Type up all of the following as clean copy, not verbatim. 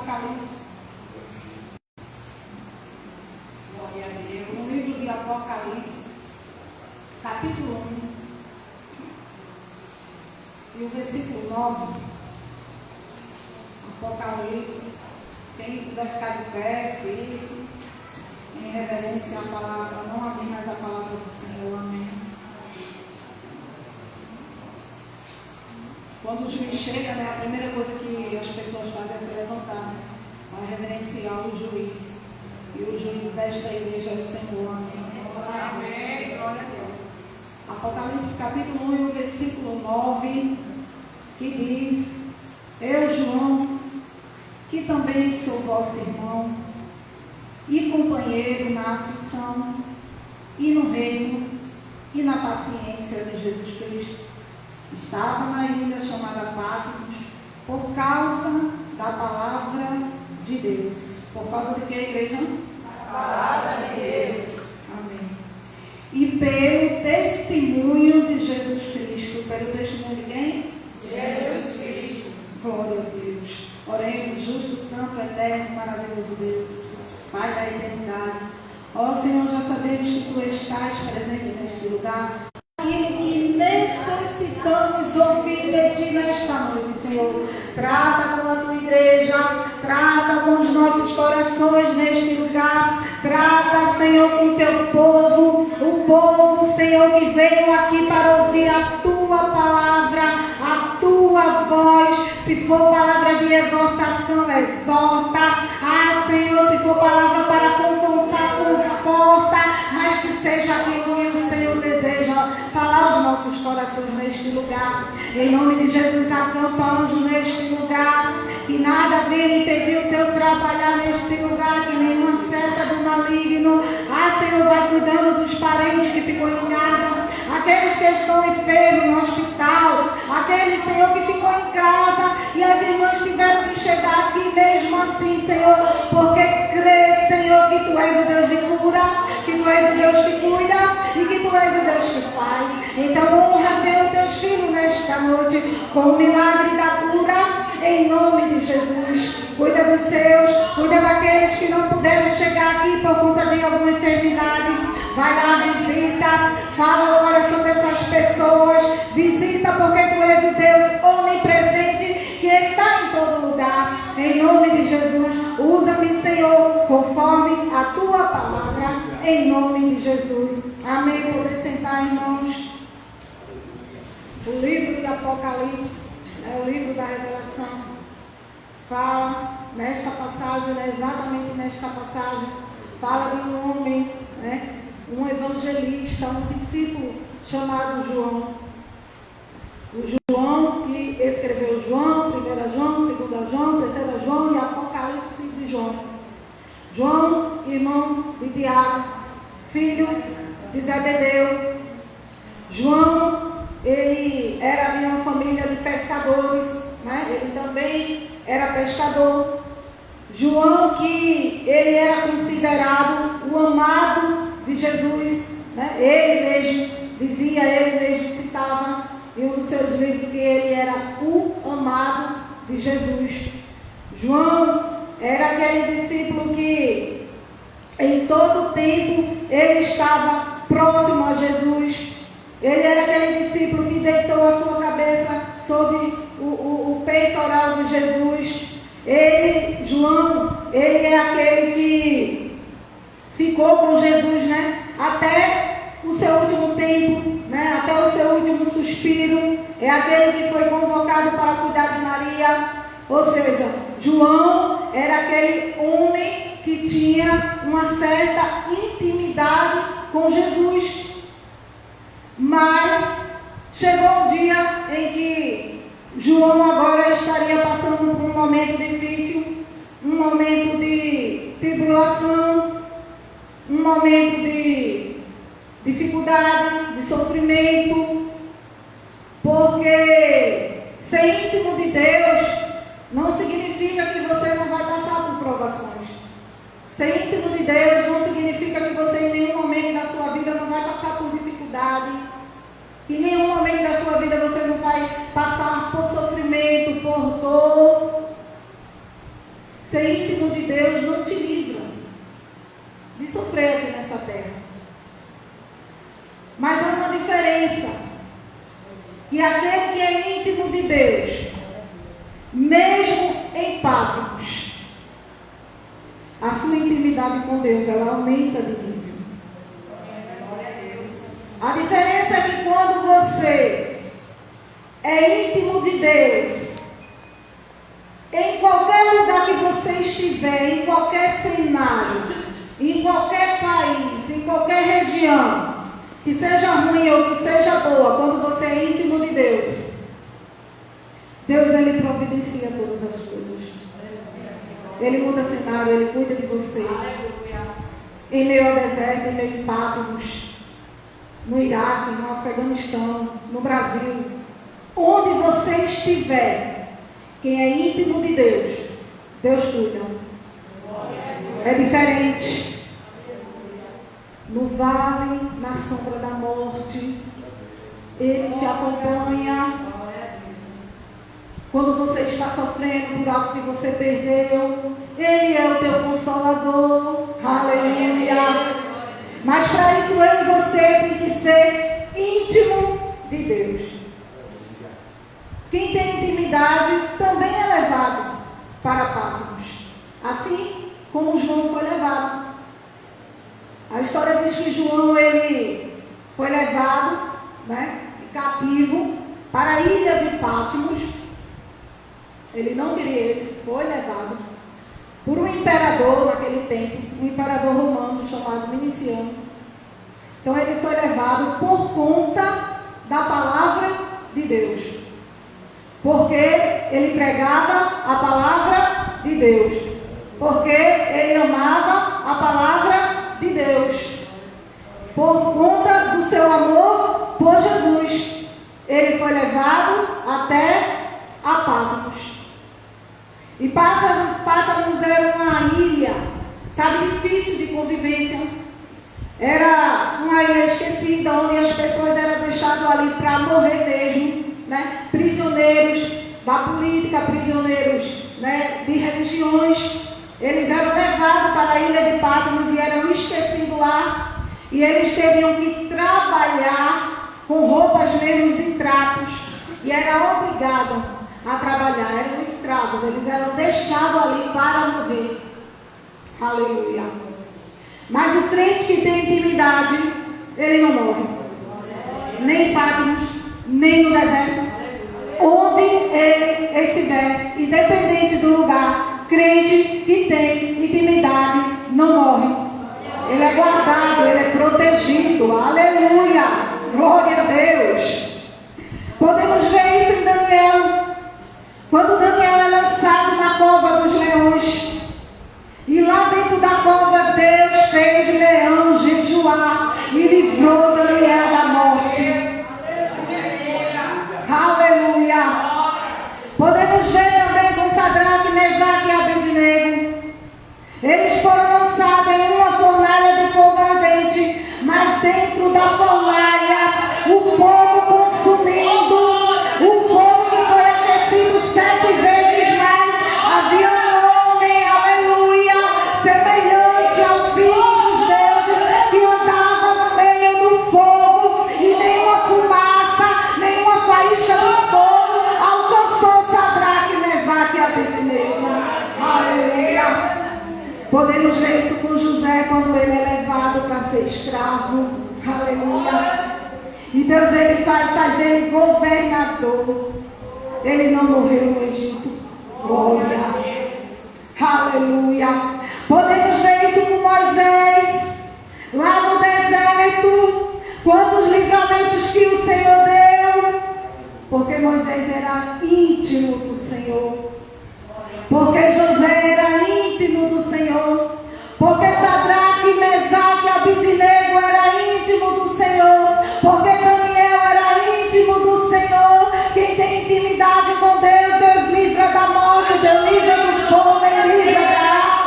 Apocalipse. Glória a Deus. No livro de Apocalipse, capítulo 1, e o versículo 9. Apocalipse. Quem puder ficar de pé, fique em reverência à palavra, não a mim, mas a palavra do Senhor. Amém. Quando o juiz chega, né, a primeira coisa que as pessoas fazem é se levantar, né, para reverenciar o juiz. E o juiz desta igreja é o Senhor. Amém. Amém. Glória a Deus. Apocalipse capítulo 1 e o versículo 9, que diz: Eu, João, que também sou vosso irmão e companheiro na aflição e no reino e na paciência de Jesus Cristo, estava na ilha chamada Patmos por causa da palavra de Deus. Por causa de que, igreja? A palavra de Deus. Amém. E pelo testemunho de Jesus Cristo. Pelo testemunho de quem? Jesus Cristo. Glória a Deus. Oremos, justo, santo, eterno, maravilhoso Deus, Pai da eternidade. Ó Senhor, já sabemos que Tu estás presente neste lugar. Aquilo que necessitamos ouvir de Ti nesta noite, Senhor. Trata com a Tua igreja, trata com os nossos corações neste lugar. Trata, Senhor, com o Teu povo, o povo, Senhor, que veio aqui para ouvir a Tua palavra, a Tua voz. Se for palavra de exortação, exorta. Ah, Senhor, se for palavra para confrontar, conforta. Mas que seja aquilo que o Senhor deseja falar aos nossos corações neste lugar. Em nome de Jesus, acampa anjo neste lugar. Que nada venha impedir o Teu trabalhar neste lugar. Que nenhuma seta do maligno. Ah, Senhor, vai cuidando dos parentes que ficou em casa. Aqueles que estão enfermos no hospital. Aqueles, Senhor, que ficou em casa. E as irmãs tiveram que chegar aqui mesmo assim, Senhor. Porque crê, Senhor, que Tu és o Deus de cura. Que Tu és o Deus que cuida. E que Tu és o Deus que faz. Então honra, Senhor, Teus filhos nesta noite. Com o milagre da cura. Em nome de Jesus. Cuida dos seus. Cuida daqueles que não puderam chegar aqui por conta de alguma enfermidade. Vai lá, visita. Fala agora sobre essas pessoas. Visita porque Tu és o Deus onipresente que está em todo lugar. Em nome de Jesus. Usa-me, Senhor, conforme a Tua palavra. Em nome de Jesus. Amém. Poder sentar, irmãos. O livro de Apocalipse é o livro da revelação. Fala nesta passagem, né, exatamente nesta passagem, fala de um homem, né, um evangelista, um discípulo chamado João. O João que escreveu João, 1 João, 2 João, 3 João e Apocalipse de João. João, irmão de Tiago, filho de Zebedeu. João, ele era de uma família de pescadores, né? Ele também era pescador. João, que ele era considerado o amado de Jesus, né? Ele mesmo dizia, ele mesmo citava em um dos seus livros que ele era o amado de Jesus. João era aquele discípulo que em todo o tempo ele estava próximo a Jesus. Ele era aquele discípulo que deitou a sua cabeça sobre o peitoral de Jesus. Ele, João, ele é aquele que ficou com Jesus, né? Até o seu último tempo, né? Até o seu último suspiro. É aquele que foi convocado para cuidar de Maria. Ou seja, João era aquele homem que tinha uma certa intimidade com Jesus. Mas chegou um dia em que João agora estaria passando por um momento difícil, um momento de tribulação, um momento de dificuldade, de sofrimento, porque ser íntimo de Deus não significa que você não vai passar por provações. Ser íntimo de Deus não significa que você em nenhum momento da sua vida não vai passar por dificuldade, que em nenhum momento da sua vida você não vai passar por sofrimento, por dor. ser íntimo de Deus não te livra de sofrer aqui nessa terra. Mas há uma diferença. Que aquele que é íntimo de Deus, mesmo em Patmos, a sua intimidade com Deus, ela aumenta de nível. A diferença é que quando você é íntimo de Deus, em qualquer lugar que você estiver, em qualquer cenário, em qualquer país, em qualquer região, que seja ruim ou que seja boa, quando você é íntimo de Deus, Deus, Ele providencia todas as coisas. Ele muda cenário, Ele cuida de você. Em meio ao deserto, em meio a Patmos, no Iraque, no Afeganistão, no Brasil, onde você estiver, quem é íntimo de Deus, Deus cuida. É diferente. No vale, na sombra da morte, Ele te acompanha. Quando você está sofrendo por algo que você perdeu, Ele é o teu consolador. Aleluia. Mas para isso eu e você tem que ser íntimo de Deus. Quem tem intimidade também é levado para Patmos, assim como João foi levado. A história diz que João, ele foi levado, cativo, para a ilha de Patmos. Ele não queria, ele foi levado por um imperador naquele tempo, um imperador romano chamado Domiciano. Então ele foi levado por conta da palavra de Deus, porque ele pregava a palavra de Deus, porque ele amava a palavra de Deus, por conta do seu amor por Jesus. Ele foi levado até a Patmos. E Patmos era uma ilha, difícil de convivência. Era uma ilha esquecida, onde as pessoas eram deixadas ali para morrer mesmo, prisioneiros da política, prisioneiros de religiões. Eles eram levados para a ilha de Patmos e eram esquecidos lá. E eles teriam que trabalhar com roupas mesmo de trapos. E eram obrigados a trabalhar, eram escravos. Eles eram deixados ali para morrer. Aleluia. Mas o crente que tem intimidade, ele não morre. Nem em Patmos, nem no deserto. Onde ele estiver, independente do lugar, crente que tem intimidade não morre. Ele é guardado, ele é protegido. Aleluia. Glória a Deus. Podemos ver isso em Daniel. Quando Daniel é lançado na cova dos leões. E lá dentro da cova Deus fez leão jejuar e livrou Daniel da morte. Aleluia. Podemos ver também com Sadraque, Mesaque e Abednego. Eles foram lançados em uma fornalha de fogo ardente, mas dentro da fornalha o fogo consumindo, o fogo que foi aquecido 7 vezes mais. Havia um homem, aleluia, semelhante ao filho dos deuses, que andava no meio do fogo, e nenhuma fumaça, nenhuma faísca do fogo alcançou Sadraque, Mesaque e Abednego. Aleluia. Podemos ver isso com José quando ele é levado para ser escravo. Aleluia. E Deus, ele faz ele governador. Ele não morreu no Egito. Glória. Aleluia. Podemos ver isso com Moisés, lá no deserto. Quantos livramentos que o Senhor deu. Porque Moisés era íntimo do Senhor. Porque José era íntimo do Senhor. Porque Sadraque, Mesaque e Abednego era íntimo do Senhor. Porque Daniel era íntimo do Senhor. Quem tem intimidade com Deus, Deus livra da morte, Deus livra do fogo, Ele livra da água.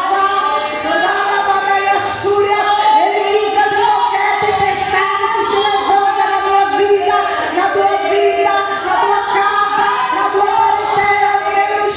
Ele livra de qualquer tempestade que se levanta na minha vida, na tua vida, na tua casa, na tua parentela, no meio dos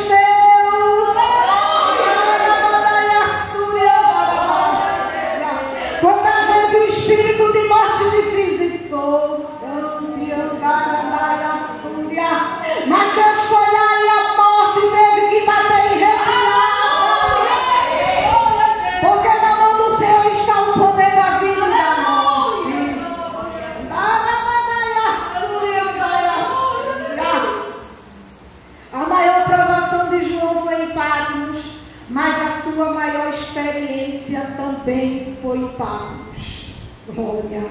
Patmos, mas a sua maior experiência também foi em Patmos. Glória.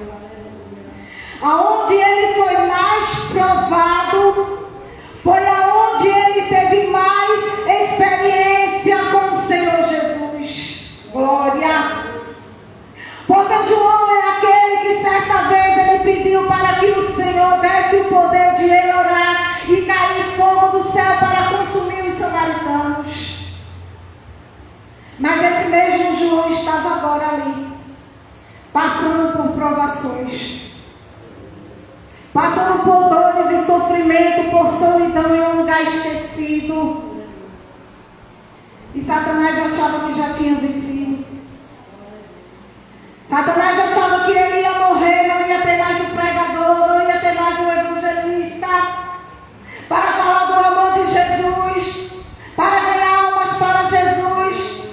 Aonde ele foi mais provado, foi aonde ele teve mais experiência com o Senhor Jesus. Glória. Porque João é aquele que certa vez ele pediu para que o Senhor desse o poder de ele orar e cair fogo do céu para consumir os samaritanos. Mas esse mesmo João estava agora ali, passando por provações, passando por dores e sofrimento, por solidão em um lugar esquecido. E Satanás achava que já tinha vencido. Satanás achava que ele ia morrer, não ia ter mais um pregador, não ia ter mais um evangelista para falar do amor de Jesus, para ganhar almas para Jesus.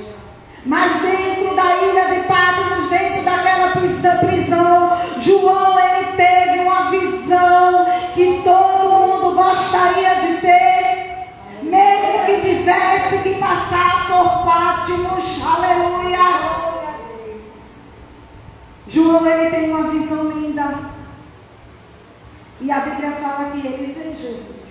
Mas dentro da ilha de Patmos, dentro daquela prisão, João ele teve uma visão que todo mundo gostaria de ter, mesmo que tivesse que passar por Patmos. Aleluia! João ele tem uma visão linda, e a Bíblia fala que ele vê Jesus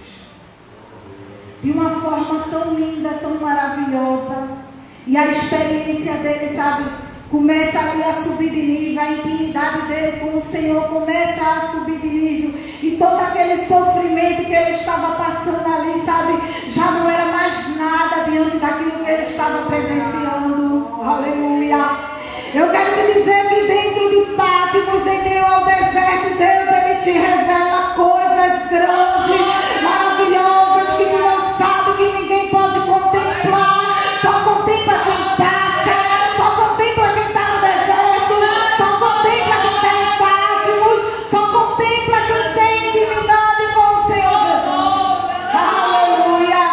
de uma forma tão linda, tão maravilhosa, e a experiência dele, sabe, começa ali a subir de nível, a intimidade dele com o Senhor começa a subir de nível, e todo aquele sofrimento que ele estava passando ali, sabe, já não era mais nada diante daquilo que ele estava presenciando. Aleluia! Eu quero te dizer que dentro de Patmos, em meio ao deserto, Deus ele te revela coisas grandes, maravilhosas, que tu não sabe, que ninguém pode contemplar. Só contempla quem passa, só contempla quem está no deserto, só contempla quem está em Patmos, só contempla quem tem intimidade com o Senhor Jesus. Aleluia!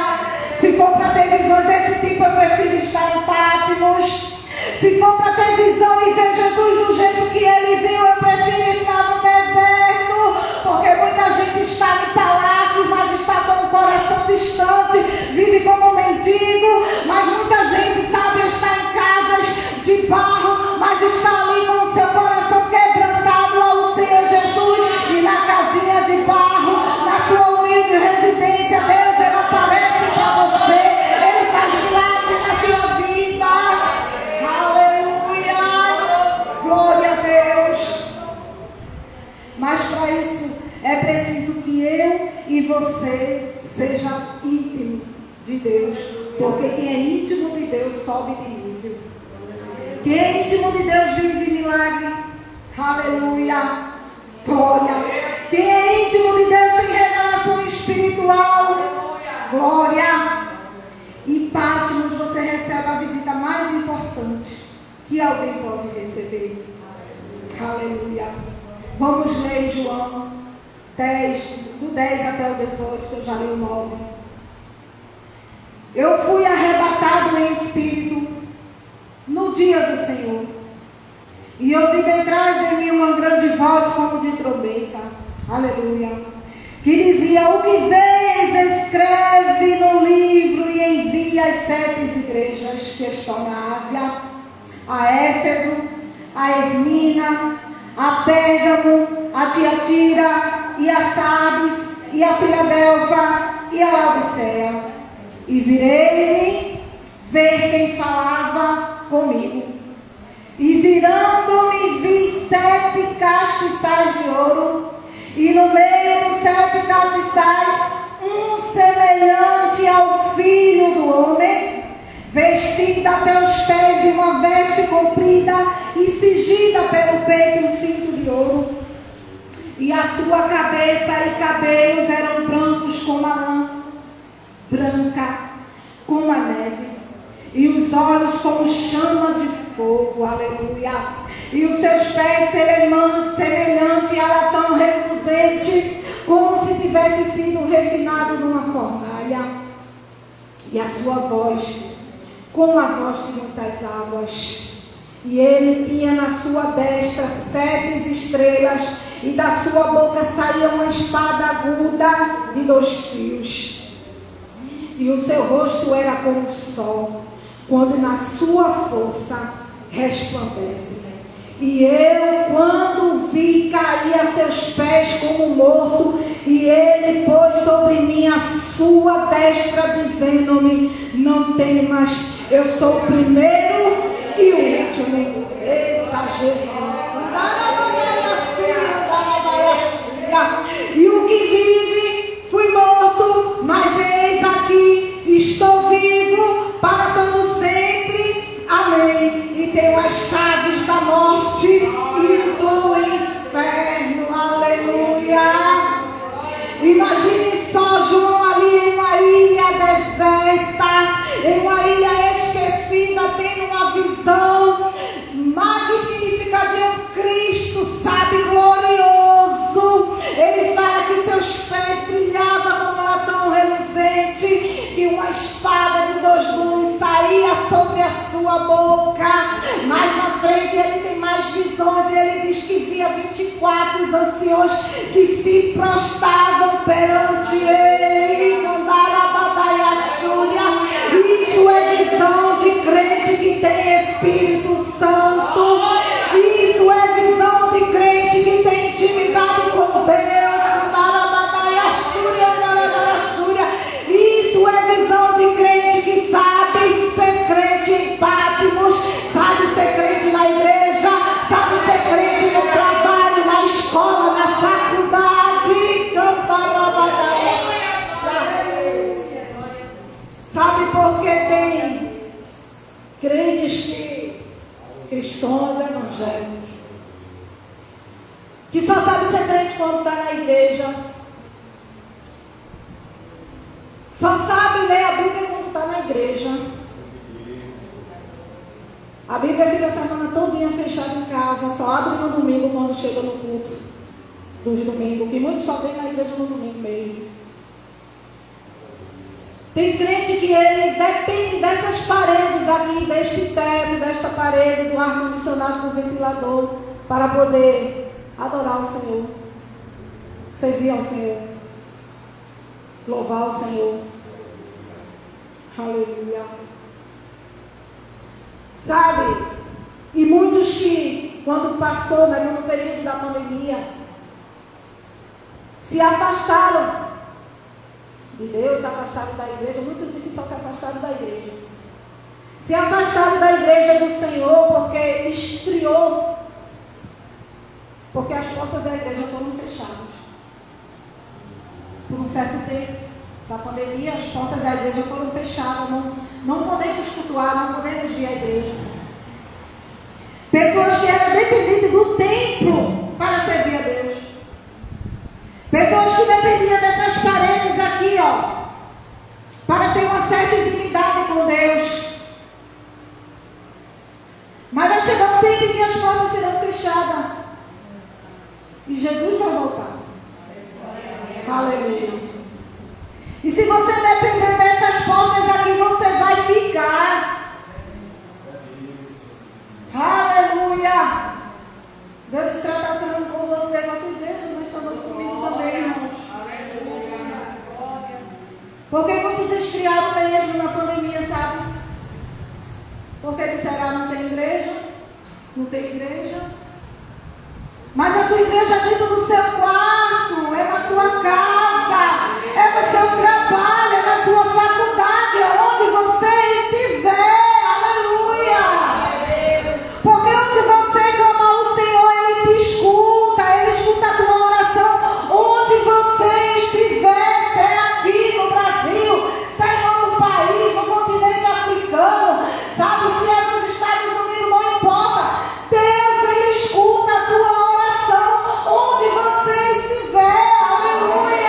Se for para ter visões desse tipo, eu prefiro estar em Patmos. Se for para ter visão e ver Jesus do jeito que ele viu, eu prefiro estar no deserto. Porque muita gente está em palácios, mas está com o coração distante, vive como um mendigo. Mas muita gente, sabe, está em casas de barro, mas está ali com o seu coração quebrantado ao Senhor Jesus. E na casinha de barro, na sua humilde residência, Deus ele aparece para você. Ele faz milagre na tua vida. Glória a Deus. Mas para isso é preciso que eu e você seja íntimo de Deus. Porque quem é íntimo de Deus sobe de nível. Quem é íntimo de Deus vive milagre. Aleluia. Glória. Quem é íntimo de Deus tem revelação espiritual. Glória. Em Patmos você recebe a visita mais importante que alguém pode receber. Aleluia. Vamos ler João 10, do 10 até o 18, que eu já li o 9. Eu fui arrebatado em espírito no dia do Senhor, e ouvi detrás de mim uma grande voz como de trombeta. Aleluia. Que dizia: o que vês, escreve no livro e envia às 7 igrejas que estão na Ásia: a Éfeso, a Esmina, a Pérgamo, a Tiatira e a Sardes e a Filadélfia e a Laodiceia. E virei-me ver quem falava comigo. E virando-me vi 7 castiçais de ouro, e no meio dos 7 castiçais um semelhante ao Filho do Homem, vestida até os pés de uma veste comprida e cingida pelo peito um cinto de ouro. E a sua cabeça e cabelos eram brancos como a lã, branca como a neve, e os olhos como chama de fogo. Aleluia. E os seus pés semelhante a latão reluzente, como se tivesse sido refinado numa fornalha. E a sua voz como a voz de muitas águas. E ele tinha na sua destra 7 estrelas, e da sua boca saía uma espada aguda de 2 fios. e o seu rosto era como o sol, quando na sua força resplandece. E eu, quando vi, caí a seus pés como morto, e ele pôs sobre mim a sua destra, dizendo-me: não temas, eu sou o primeiro e o último. Eita Jesus! E o que vive, fui morto, mas eis aqui, estou vivo para todo sempre. Amém. E tenho as chaves da morte e do inferno. Aleluia. Imagine só João ali em uma ilha deserta, em uma ilha esquecida, tendo uma visão magnífica de um Cristo, sabe, glorioso. Ele fala que seus pés brilhavam como latão reluzente, que uma espada de 2 gumes saía sobre a sua boca. Mais na frente ele tem mais visões, e ele diz que via 24 anciões que se prostravam perante ele. Isso é visão de crente que tem Espírito Santo. Isso é visão de crente que tem intimidade com Deus. Isso é visão de crente que sabe ser crente em Patmos, sabe ser crente na igreja, sabe ser crente no trabalho, na escola, na faculdade. Sabe por que tem crentes cristãos evangélicos que só sabe ser crente quando está na igreja, só sabe ler a Bíblia quando está na igreja. A Bíblia fica a semana todinha fechada em casa, só abre no domingo quando chega no culto dos domingos, que muitos só vêm na igreja no domingo mesmo. Tem crente que ele depende dessas paredes aqui, deste teto, desta parede, do ar-condicionado, do ventilador, para poder adorar o Senhor, servir ao Senhor, louvar o Senhor. Aleluia. Sabe? E muitos que, quando passou, no período da pandemia, se afastaram de Deus, se afastaram da igreja. Muitos dizem que só se afastaram da igreja. Se afastaram da igreja do Senhor porque esfriou. Porque as portas da igreja foram fechadas. Por um certo tempo da pandemia, as portas da igreja foram fechadas. Não podemos cultuar, não podemos vir à igreja. Pessoas que eram dependentes do templo para servir a Deus. Pessoas que dependiam dessas paredes aqui, para ter uma certa intimidade com Deus. Mas vai chegar um tempo em que as portas serão fechadas. E Jesus vai voltar. Aleluia. E se você depender dessas portas aqui, você vai ficar. Aleluia. Deus está tratando com você, com a sua igreja, mas está falando comigo também, irmãos. Porque muitos esfriaram mesmo na pandemia, sabe? Porque disseram, não tem igreja, não tem igreja. Mas a sua igreja é dentro do seu quarto, é na sua casa, é no seu trabalho, é na sua faculdade, é onde você estiver. Aleluia! Porque onde você clamar o Senhor, Ele te escuta, Ele escuta a tua oração. Onde você estiver, se é aqui no Brasil, se é em outro país, no continente africano, sabe, se é nos Estados Unidos, não importa. Deus, Ele escuta a tua oração, onde você estiver. Aleluia!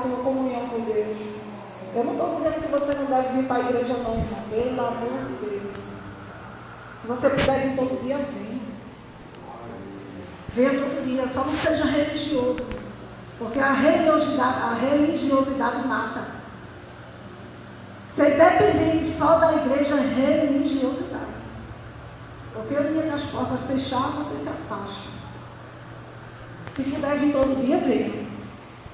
tua comunhão com Deus. Eu não estou dizendo que você não deve vir para a igreja não, irmão. Pelo amor de Deus. Se você puder vir todo dia, vem. Venha todo dia, só não seja religioso. Porque a religiosidade mata. Você depender só da igreja é religiosidade. Porque o dia que as portas fechar, você se afasta. Se puder vir todo dia, venha.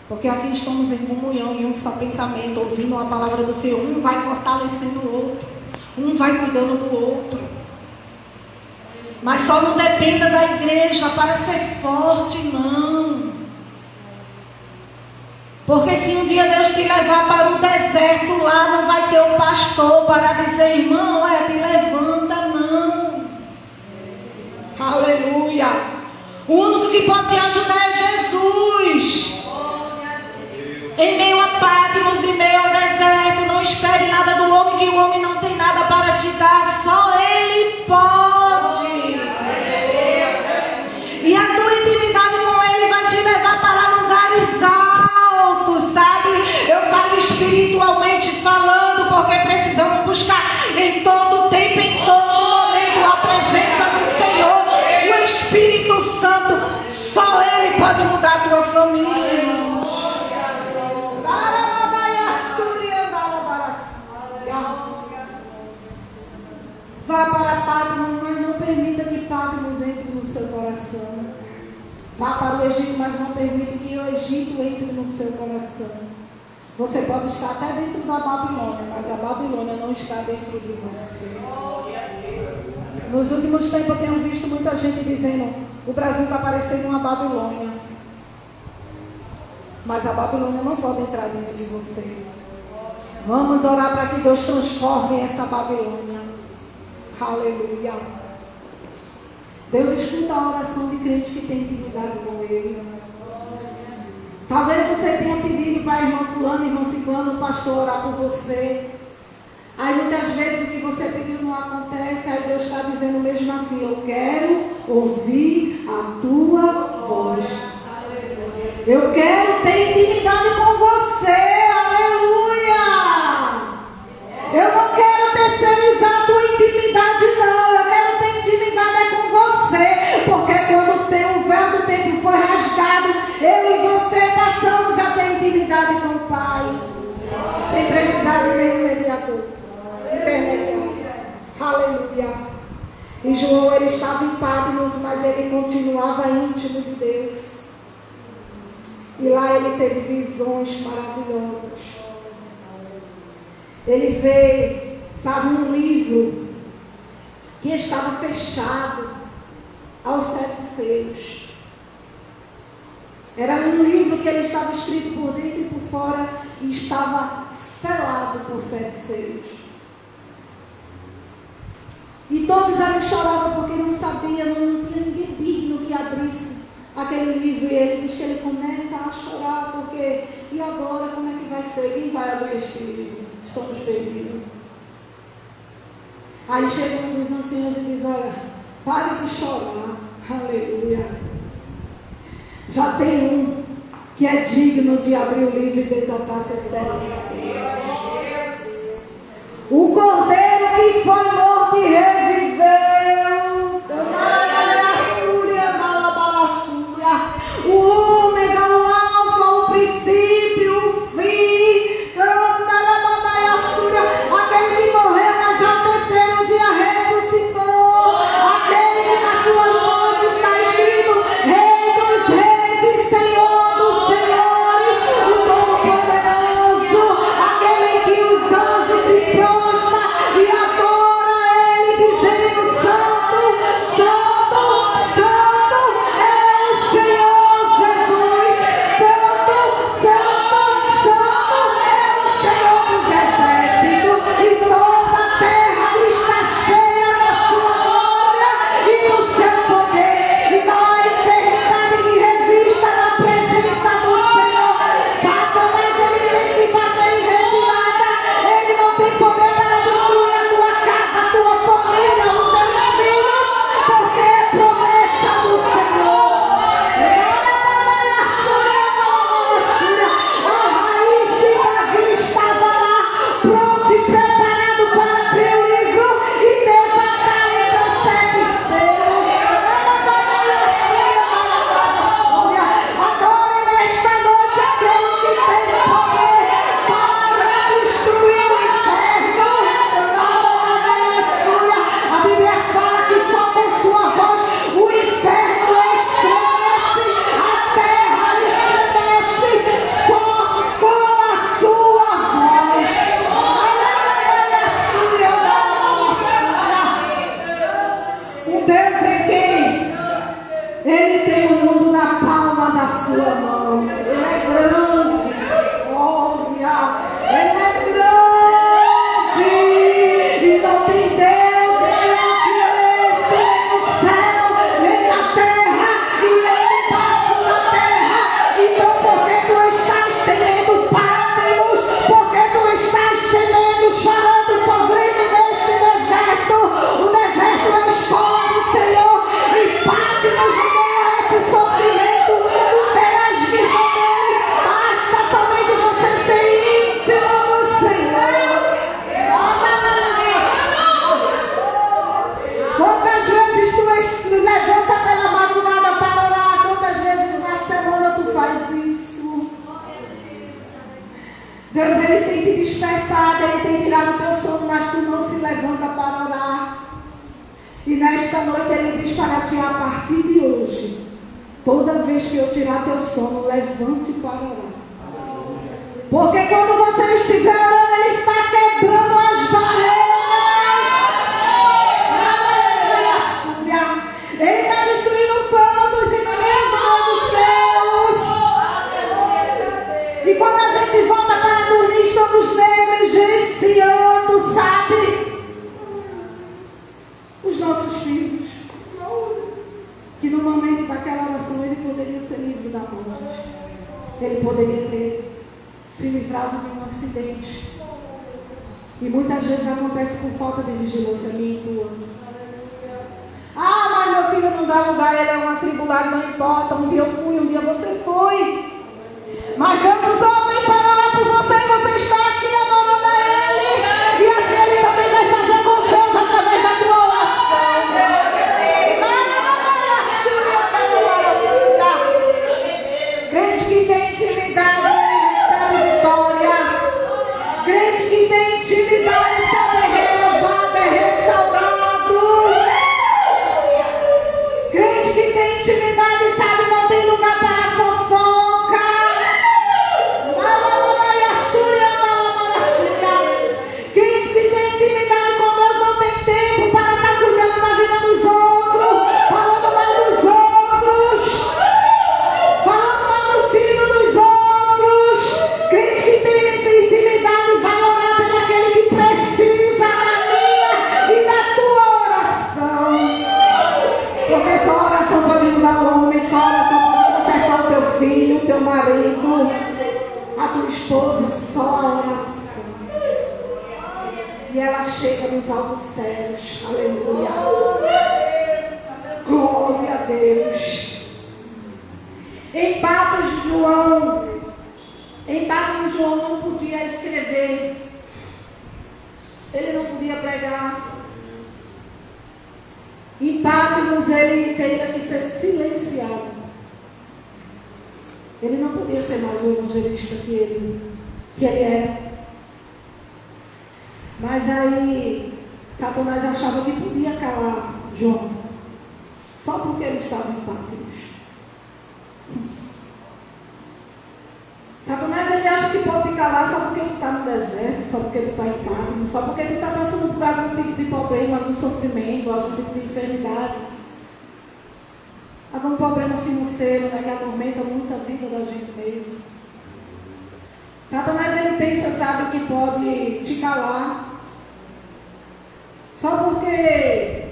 Porque aqui estamos em comunhão, em um só pensamento, ouvindo a palavra do Senhor. Um vai fortalecendo o outro. Um vai cuidando do outro. Mas só não dependa da igreja para ser forte, não. Porque se um dia Deus te levar para um deserto, lá não vai ter um pastor para dizer, irmão, te levanta, não. Aleluia. O único que pode te ajudar é Jesus. Em meio a Patmos, em meio ao deserto, não espere nada do homem, que o homem não tem nada para te dar, só Ele pode. E a tua intimidade com Ele vai te levar para lugares altos, sabe? Eu falo espiritualmente falando, porque precisamos buscar em todo tempo, em todo momento, a presença do Senhor. O Espírito Santo, só Ele pode mudar a tua família. Vá para Patmos, mas não permita que Patmos entre no seu coração. Vá para o Egito, mas não permita que o Egito entre no seu coração. Você pode estar até dentro da Babilônia, mas a Babilônia não está dentro de você. Nos últimos tempos eu tenho visto muita gente dizendo, o Brasil vai parecer uma Babilônia. Mas a Babilônia não pode entrar dentro de você. Vamos orar para que Deus transforme essa Babilônia. Aleluia. Deus escuta a oração de crente que tem intimidade com Ele. Talvez você tenha pedido para a irmã fulano, irmã ciclano, o pastor orar por você. Aí muitas vezes o que você pediu não acontece. Aí Deus está dizendo mesmo assim, eu quero ouvir a tua voz. Eu quero ter intimidade com você. Aleluia. Eu não quero terceirizar a tua intimidade, não. Eu quero ter intimidade com você. Porque quando o véu do templo foi rasgado, eu e você passamos a ter intimidade com o Pai. Sem precisar de nenhum mediador. Intermediário. Aleluia. E João, ele estava em Patmos, mas ele continuava íntimo de Deus. E lá ele teve visões maravilhosas. Ele vê, sabe, um livro que estava fechado aos 7 selos. Era um livro que ele estava escrito por dentro e por fora e estava selado por 7 selos. E todos ali choravam porque não sabiam, não tinha ninguém digno que abrisse aquele livro. E ele diz que ele começa a chorar porque, e agora como é que vai ser? Quem vai abrir este livro? Estamos perdidos. Aí chega um dos anciãos e diz, olha, pare de chorar. Aleluia. Já tem um que é digno de abrir o livro e desatar seus 7 selos. O cordeiro que foi morto e reviveu. O ômega, o alfa, o princípio, o fim. Aquele que morreu, mas ao terceiro dia ressuscitou. Aquele que nas suas mãos está escrito Rei dos Reis e Senhor dos Senhores, o Todo-Poderoso, aquele que os anjos se prostram e adoram sua mão. Ele é grande. Glória. Ele é grande. E não tem Deus maior que esse, nem no céu, nem na terra, e nem debaixo da terra. Então, porque tu estás temendo Patmos, porque tu estás temendo, chorando, sofrendo neste deserto, o deserto é a escola do Senhor, e Patmos ganha esse sofrimento, tu terás visão dele, basta somente você ser íntimo do Senhor. Quantas vezes tu levanta pela madrugada para orar, quantas vezes na semana tu faz isso? Deus, Ele tem te despertado, Ele tem tirado o teu sono, mas tu não se levanta para orar. E nesta noite Ele diz para ti, a partir de hoje, toda vez que eu tirar teu sono, levante para orar. Porque quando você estiver orando, Ele está quebrando as barreiras. Ele está destruindo o plano dos inimigos dos teus. E quando a gente volta para dormir, estamos negligenciando, sabe? Os nossos filhos. Que no momento daquela oração ele poderia ser livre da morte. Ele poderia ter se livrado de um acidente. E muitas vezes acontece por falta de vigilância minha e tua. Ah, mas meu filho não dá lugar, ele é um atribulado, não importa. Um dia eu fui, um dia você foi. Mas Deus usou alguém para orar por você e você está aqui adorando a Ele. E assim Ele também vai fazer com Deus através da tua oração. Crente que tem intimidade, recebe vitória. Crente que tem intimidade, sabe, é renovado, é restaurado. Crente que tem intimidade, sabe, não tem lugar para fofoca. Crente que tem intimidade com Deus não tem tempo para estar cuidando da vida dos outros, falando mal dos outros, falando mal do filho dos outros. Crente que tem intimidade vai orar pelo aquele que precisa da minha e da tua oração. Porque só a oração pode mudar o homem, só a oração pode consertar o teu filho, o teu marido, a tua esposa, só a oração. E ela chega nos altos céus. Aleluia. Glória a Deus. Em Patmos, João não podia escrever. Ele não podia pregar. Em Patmos ele teria que ser silenciado. Ele não podia ser mais o evangelista que ele era. Mas aí Satanás achava que podia calar João, só porque ele estava em Patmos. Satanás ele acha que pode te calar só porque tu está no deserto, só porque tu está em Patmos, só porque tu está passando por algum tipo de problema, algum sofrimento, algum tipo de enfermidade, algum problema financeiro, né, que atormenta muito a vida da gente mesmo. Satanás ele pensa, sabe, que pode te calar só porque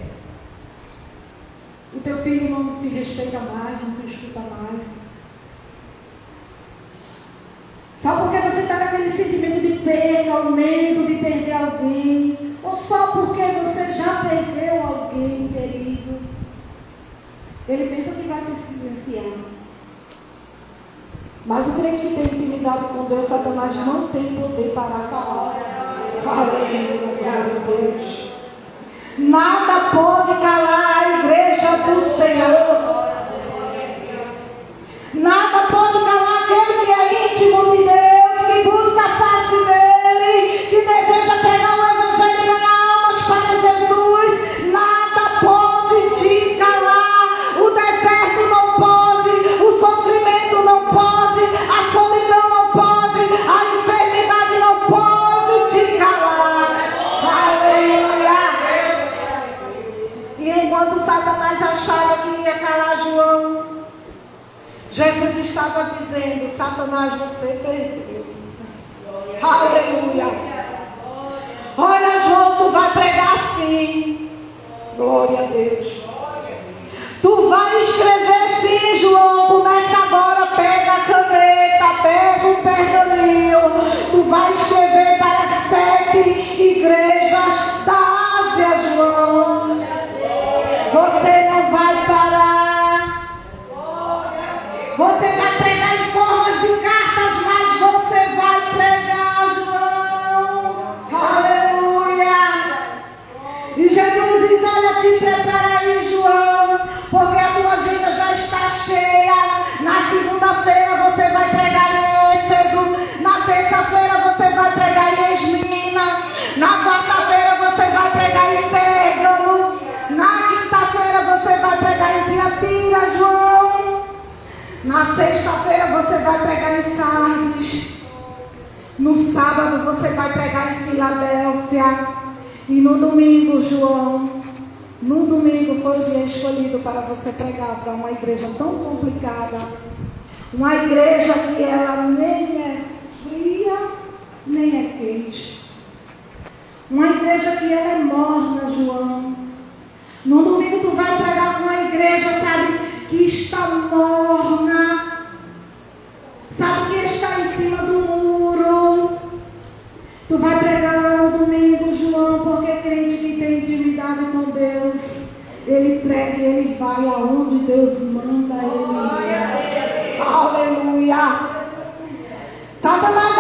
o teu filho não te respeita mais, não te escuta mais. Só porque você está naquele sentimento de perda, o medo de perder alguém, ou só porque você já perdeu alguém querido. Ele pensa que vai te silenciar. Mas o crente que tem intimidade com Deus, Satanás não tem poder para calar. Aleluia, Deus. Nada pode calar a igreja do Senhor. Nada pode calar aquele que é íntimo de Deus, que busca a face dele, que deseja pregar o evangelho e ganhar almas para Jesus. Nada pode te calar. O deserto não pode, o sofrimento não pode, a solidão não pode, a enfermidade não pode te calar. Aleluia. E enquanto Satanás achava que ia calar João, Jesus estava dizendo: Satanás, você perdeu. Aleluia. Olha, João, tu vai pregar sim. Glória a Deus. Tu vai escrever sim, João. Começa agora, pega a caneta, pega o pergaminho. Tu vai escrever para 7 igrejas da Ásia, João. Você não vai parar. Você vai pregar em formas de cartas, mas você vai pregar, João. Aleluia. E Jesus diz: olha, te prepara aí, João, porque a tua agenda já está cheia. Na segunda-feira você vai pregar em Éfeso. Na terça-feira você vai pregar em Esmina. Na quarta-feira você vai pregar em Pérgamo. Na quinta-feira você vai pregar em Tiatira, João. Na sexta-feira você vai pregar em Sardes. No sábado você vai pregar em Filadélfia. E no domingo, João, no domingo foi o dia escolhido para você pregar para uma igreja tão complicada. Uma igreja que ela nem é fria, nem é quente. Uma igreja que ela é morna, João. No domingo tu vai pregar para uma igreja, sabe, que está morna. Sabe, que está em cima do muro. Tu vai pregar lá no domingo, João, porque crente que tem intimidade com Deus, ele prega e ele vai aonde Deus manda ele ir. Aleluia. Satanás